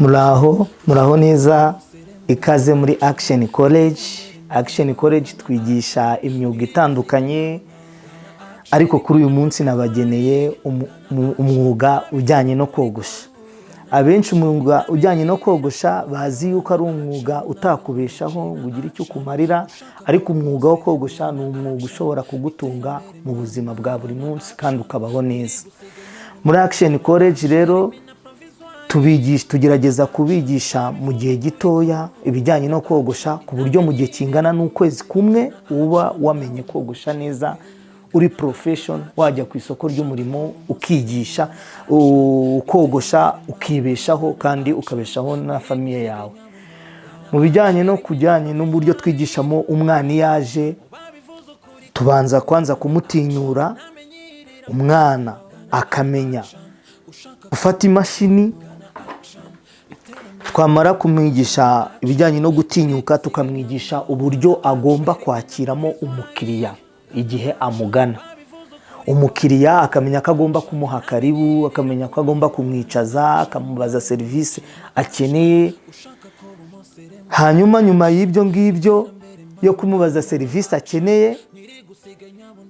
Muraho neza, ikaze muri Action College. Action College twigisha imyuga itandukanye, ariko kuri uyu munsi nabageneye umwuga ujyanye no kogosha. Abenshi umwuga ujyanye no kogosha bazi yuko ari umwuga utakubeshaho ngo ugire icyo ukumarira, ariko umwuga wo kogosha ni umwuga ushobora kugutunga mu buzima bwa buri munsi kandi ukabaho neza. Muri Action College rero tugerageza kubigisha mu gihe gitoya ibijyanye no kogosha, ku buryo mu gihe kingana n'ukwezi kumwe uba wamenye kogosha neza, uri profession, wajya ku isoko ry'umurimo ukigisha kogosha, ukibeshaho kandi ukabeshaho na famiye yawe. Mu bijyanye n'uburyo twigishamo umwana yaje, tubanza kwanza kumutinyura umwana akamenya ufata imashini. Twamara kumwigisha ibijyanye no gutinyuka, tukamwigisha uburyo agomba kwakiramo umukiriya igihe amugana. Umukiriya akamenya ko agomba kumuha karibu, akamenya ko agomba kumwicaza, akamubaza serivisi akeneye. Hanyuma nyuma y'ibyo ngibyo yo kumubaza serivisi akeneye,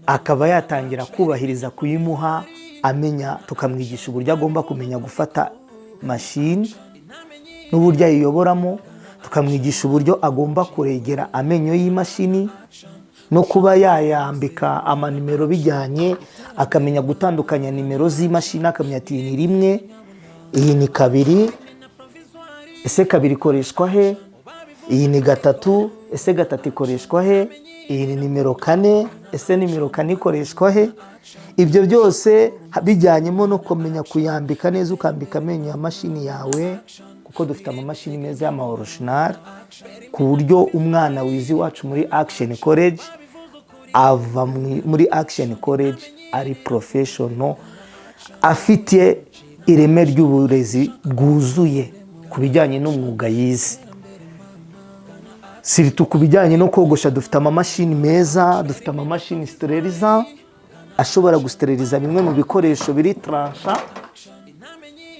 akaba yatangira kubahiriza kuyimuha, amenya. Tukamwigisha uburyo agomba kumenya gufata mashini n'uburyo ayiyoboramo, tukamwigisha uburyo agomba kuregera amenyo y'imashini no kuba yayambika amanimero bijyanye, akamenya gutandukanya nimero z'imashini, akamenya ati iyi ni 1, iyi ni 2, ese 2 ikoreshwa he, iyi ni 3, ese 3 ikoreshwa he, iyi ni nimero 4, ese nimero 4 ikoreshwa he. Ibyo byose bijyanyemo no kumenya kuyambika neza, ukambika amenyo ya mashini yawe, kuko dufite amamashini meza y'ama original, ku buryo umwana wizi wacu muri Action College ava muri Action College ari professional, afite ireme ry'uburezi bwuzuye ku bijyanye n'umwuga yize. Siritu ku bijyanye no kogosha, dufite amamashini meza, dufite amamashini steriliza ashobora gusteriliza bimwe mu bikoresho biri transha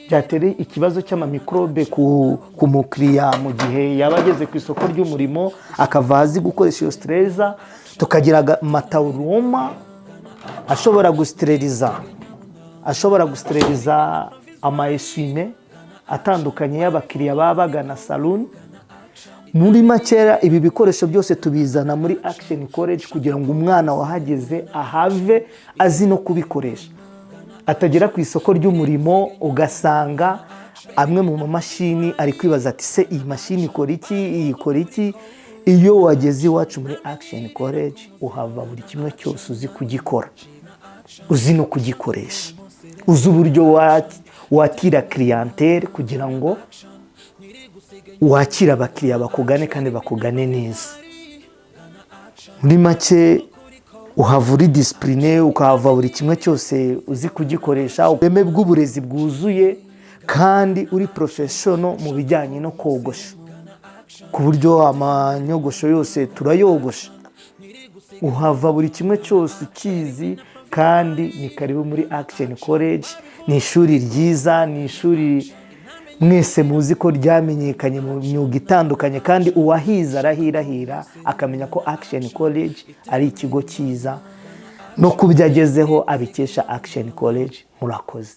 byatera ikibazo cy'amamikrobe ku mukiriya mu gihe yaba ageze ku isoko ry'umurimo akava azi gukoresha iyo steriliza. Tukagira matawuruma ashobora gusteriliza amaesime atandukanye y'abakiriya baba bagana salon. Muri makera ibi bikoresho byose tubizana muri Action College kugira ngo umwana wahageze ahave azi no kubikoresha, atagera ku isoko ry'umurimo ugasanga amwe mu mashini ari kwibaza ati se iyi mashini ikora iki, iyi ikora iki. Iyo wageze iwacu muri Action College uhava buri kimwe cyose uzi kugikora, uzi no kugikoresha, uzi uburyo wakira clientele kugira ngo wakira abakiriya bakugane kandi bakugane neza. Muri make uhava uri discipline, ukahava buri kimwe cyose uzi kugikoresha, ubeme bw'uburezi bwuzuye kandi uri professional mu bijyanye no kogosha, ku buryo amanyogosho yose turayogosha. Uhava buri kimwe cyose ukizi, kandi ni karibu muri Action College. Ni ishuri ryiza, ni ishuri mwese muzi ko ryamenyekanye mu myuga itandukanye, kandi uwahiza arahirahira akamenya ko Action College ari ikigo cyiza, no kubyagezeho abikesha Action College. Murakoze.